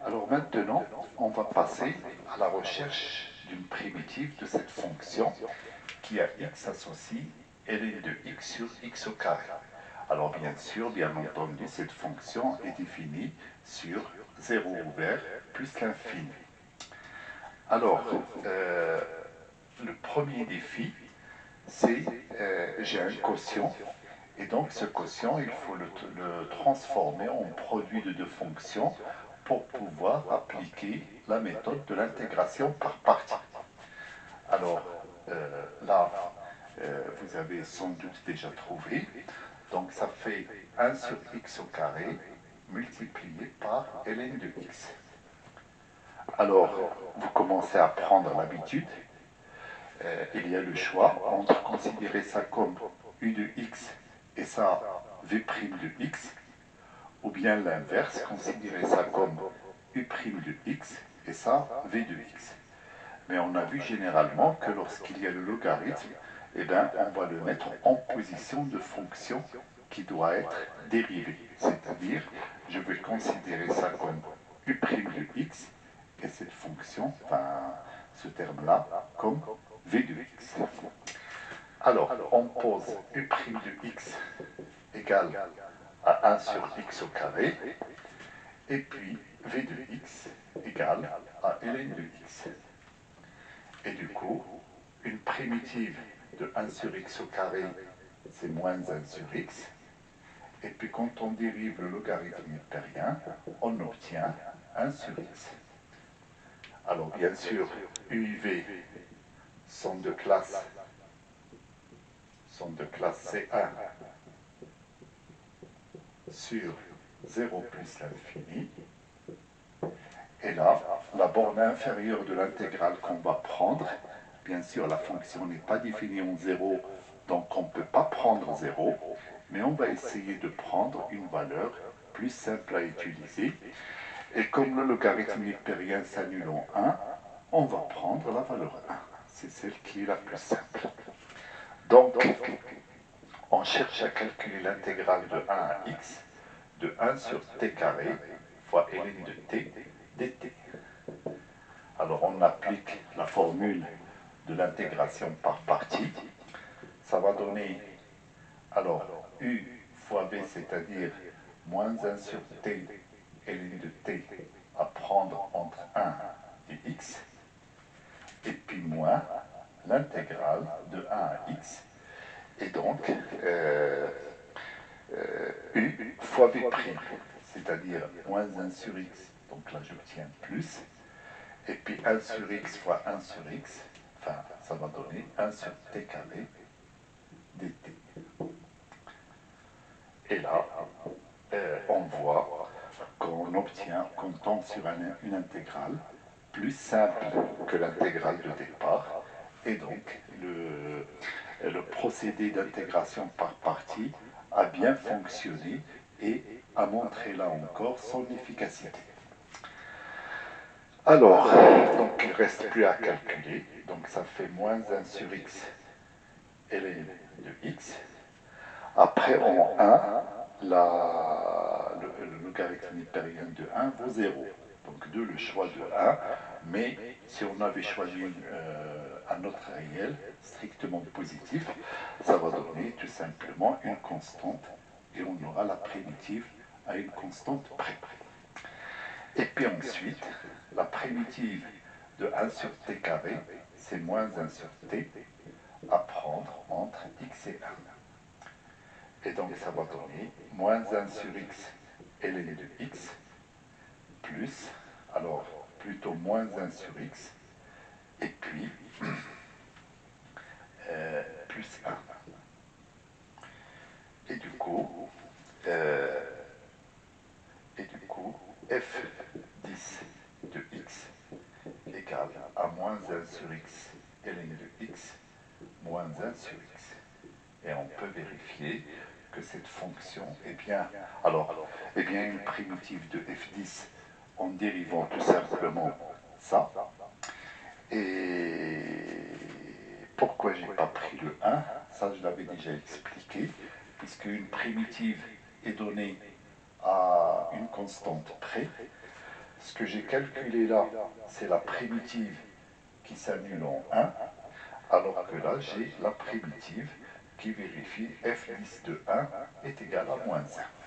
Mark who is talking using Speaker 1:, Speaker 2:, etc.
Speaker 1: Alors maintenant, on va passer à la recherche d'une primitive de cette fonction qui a x associe ln de x sur x au carré. Alors bien sûr, bien entendu, cette fonction est définie sur 0 ouvert plus l'infini. Alors, le premier défi, c'est j'ai un quotient, et donc ce quotient, il faut le transformer en produit de deux fonctions pour pouvoir appliquer la méthode de l'intégration par partie. Alors là, vous avez sans doute déjà trouvé, donc ça fait 1 sur x au carré multiplié par ln de x. Alors, vous commencez à prendre l'habitude, il y a le choix entre considérer ça comme u de x et ça v' de x, ou bien l'inverse, considérer ça comme u' de x et ça v de x. Mais on a vu généralement que lorsqu'il y a le logarithme, eh bien, on va le mettre en position de fonction qui doit être dérivée. C'est-à-dire, je vais considérer ça comme u' de x et cette fonction, enfin ce terme-là, comme v de x. Alors, on pose u' de x égale à 1 sur x au carré, et puis v de x égale à ln de x. Et du coup, une primitive de 1 sur x au carré, c'est moins 1 sur x. Et puis quand on dérive le logarithme hippérien, on obtient 1 sur x. Alors bien sûr, u et v sont de classe C1 sur 0 plus l'infini. Et là, la borne inférieure de l'intégrale qu'on va prendre, bien sûr la fonction n'est pas définie en 0, donc on ne peut pas prendre 0, mais on va essayer de prendre une valeur plus simple à utiliser. Et comme le logarithme hippérien s'annule en 1, on va prendre la valeur 1. C'est celle qui est la plus simple. Donc, on cherche à calculer l'intégrale de 1 à x de 1 sur t carré fois ln de t dt. Alors on applique la formule de l'intégration par partie. Ça va donner alors u fois v, c'est-à-dire moins 1 sur t ln de t à prendre entre 1 et x, et puis moins l'intégrale de 1 à x, et donc u fois v', c'est-à-dire moins 1 sur x, donc là j'obtiens plus, et puis 1 sur x fois 1 sur x, enfin ça va donner 1 sur t carré dt. Et là, on voit qu'on obtient, qu'on tombe sur une intégrale plus simple que l'intégrale de départ, et donc le procédé d'intégration par partie a bien fonctionné et a montré là encore son efficacité. Alors, donc il ne reste plus à calculer, donc ça fait moins 1 sur x ln de x. Après, en 1, le logarithme hippérien de 1 vaut 0. Donc le choix de 1, mais si on avait choisi un autre réel strictement positif, ça va donner tout simplement une constante, et on aura la primitive à une constante près. Et puis ensuite, la primitive de 1 sur t carré, c'est moins 1 sur t à prendre entre x et 1. Et donc ça va donner moins 1 sur x ln de x, plus, alors plutôt moins 1 sur x, et puis plus 1. Et du coup, f10 de x égale à moins 1 sur x ln de x moins 1 sur x. Et on peut vérifier que cette fonction est bien, une primitive de f10 en dérivant tout simplement ça. Et pourquoi je n'ai pas pris le 1, ça je l'avais déjà expliqué, puisque une primitive est donnée à une constante près. Ce que j'ai calculé là, c'est la primitive qui s'annule en 1, alors que là, j'ai la primitive qui vérifie f10 de 1 est égal à moins 1.